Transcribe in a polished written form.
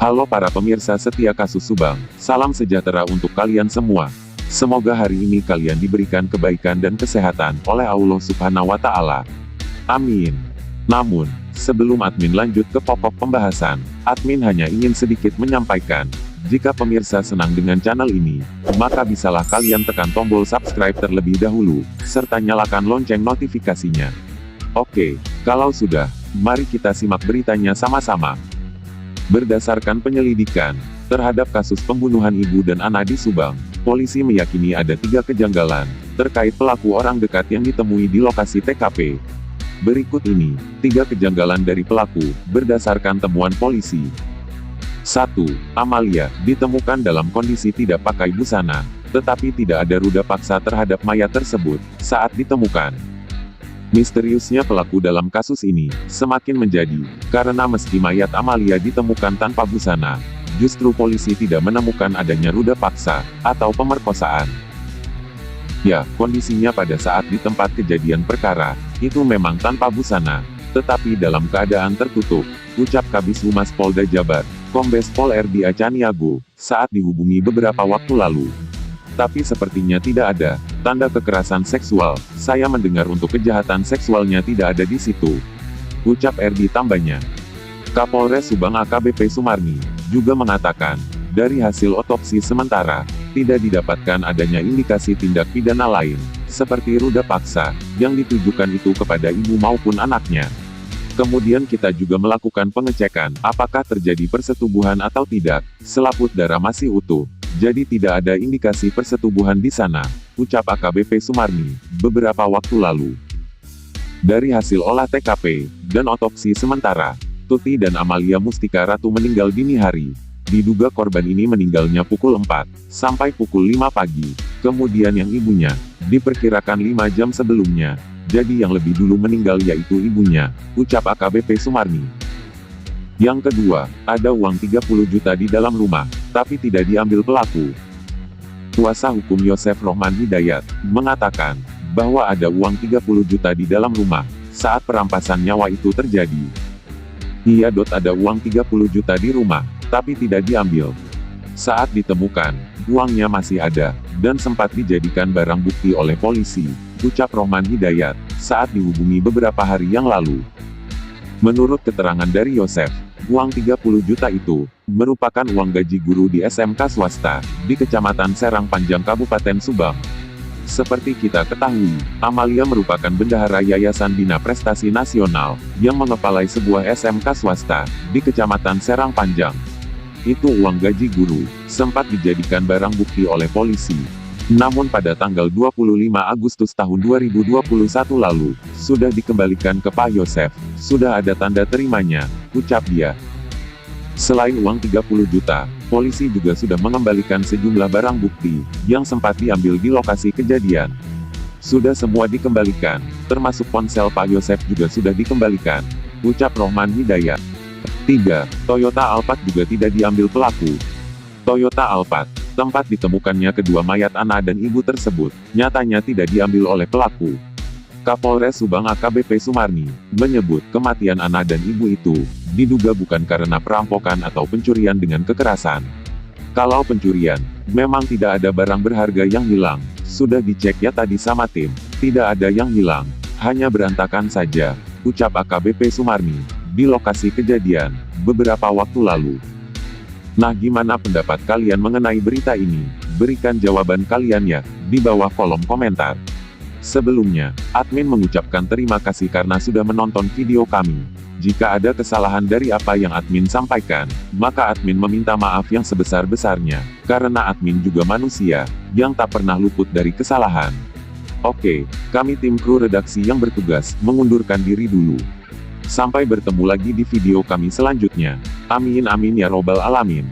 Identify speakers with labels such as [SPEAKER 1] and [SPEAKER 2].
[SPEAKER 1] Halo para pemirsa setia Kasus Subang, salam sejahtera untuk kalian semua. Semoga hari ini kalian diberikan kebaikan dan kesehatan oleh Allah Subhanahu wa Ta'ala. Amin. Namun, sebelum admin lanjut ke pokok pembahasan, admin hanya ingin sedikit menyampaikan, jika pemirsa senang dengan channel ini, maka bisalah kalian tekan tombol subscribe terlebih dahulu, serta nyalakan lonceng notifikasinya. Oke, kalau sudah, mari kita simak beritanya sama-sama. Berdasarkan penyelidikan terhadap kasus pembunuhan ibu dan anak di Subang, polisi meyakini ada 3 kejanggalan terkait pelaku orang dekat yang ditemui di lokasi TKP. Berikut ini 3 kejanggalan dari pelaku berdasarkan temuan polisi. 1. Amalia ditemukan dalam kondisi tidak pakai busana, tetapi tidak ada ruda paksa terhadap mayat tersebut saat ditemukan. Misteriusnya pelaku dalam kasus ini semakin menjadi, karena meski mayat Amalia ditemukan tanpa busana, justru polisi tidak menemukan adanya ruda paksa atau pemerkosaan. Ya, kondisinya pada saat di tempat kejadian perkara, itu memang tanpa busana, tetapi dalam keadaan tertutup, ucap Kabis Humas Polda Jabar, Kombes Pol R.D. Acaniago, saat dihubungi beberapa waktu lalu. Tapi sepertinya tidak ada tanda kekerasan seksual, saya mendengar untuk kejahatan seksualnya tidak ada di situ, ucap R.D. tambahnya. Kapolres Subang AKBP Sumarni juga mengatakan, dari hasil otopsi sementara, tidak didapatkan adanya indikasi tindak pidana lain, seperti ruda paksa, yang ditujukan itu kepada ibu maupun anaknya. Kemudian kita juga melakukan pengecekan, apakah terjadi persetubuhan atau tidak, selaput darah masih utuh. Jadi tidak ada indikasi persetubuhan di sana, ucap AKBP Sumarni, beberapa waktu lalu. Dari hasil olah TKP, dan otopsi sementara, Tuti dan Amalia Mustika Ratu meninggal dini hari. Diduga korban ini meninggalnya pukul 4, sampai pukul 5 pagi. Kemudian yang ibunya, diperkirakan 5 jam sebelumnya. Jadi yang lebih dulu meninggal yaitu ibunya, ucap AKBP Sumarni. Yang kedua, ada uang 30 juta di dalam rumah, tapi tidak diambil pelaku. Kuasa hukum Yosef Rohman Hidayat mengatakan bahwa ada uang 30 juta di dalam rumah saat perampasan nyawa itu terjadi. Iya, ada uang 30 juta di rumah, tapi tidak diambil. Saat ditemukan, uangnya masih ada, dan sempat dijadikan barang bukti oleh polisi, ucap Rohman Hidayat, saat dihubungi beberapa hari yang lalu. Menurut keterangan dari Yosef, uang 30 juta itu merupakan uang gaji guru di SMK swasta di Kecamatan Serang Panjang Kabupaten Subang. Seperti kita ketahui, Amalia merupakan bendahara Yayasan Bina Prestasi Nasional yang mengepalai sebuah SMK swasta di Kecamatan Serang Panjang. Itu uang gaji guru sempat dijadikan barang bukti oleh polisi. Namun pada tanggal 25 Agustus tahun 2021 lalu, sudah dikembalikan ke Pak Yosef, sudah ada tanda terimanya, ucap dia. Selain uang 30 juta, polisi juga sudah mengembalikan sejumlah barang bukti, yang sempat diambil di lokasi kejadian. Sudah semua dikembalikan, termasuk ponsel Pak Yosef juga sudah dikembalikan, ucap Rohman Hidayat. 3. Toyota Alphard juga tidak diambil pelaku. Toyota Alphard, tempat ditemukannya kedua mayat anak dan ibu tersebut, nyatanya tidak diambil oleh pelaku. Kapolres Subang AKBP Sumarni menyebut kematian anak dan ibu itu diduga bukan karena perampokan atau pencurian dengan kekerasan. Kalau pencurian, memang tidak ada barang berharga yang hilang, sudah dicek ya tadi sama tim, tidak ada yang hilang, hanya berantakan saja, ucap AKBP Sumarni di lokasi kejadian beberapa waktu lalu. Nah, gimana pendapat kalian mengenai berita ini? Berikan jawaban kalian ya, di bawah kolom komentar. Sebelumnya, admin mengucapkan terima kasih karena sudah menonton video kami. Jika ada kesalahan dari apa yang admin sampaikan, maka admin meminta maaf yang sebesar-besarnya, karena admin juga manusia, yang tak pernah luput dari kesalahan. Oke, kami tim kru redaksi yang bertugas, mengundurkan diri dulu. Sampai bertemu lagi di video kami selanjutnya. Amin amin ya robbal alamin.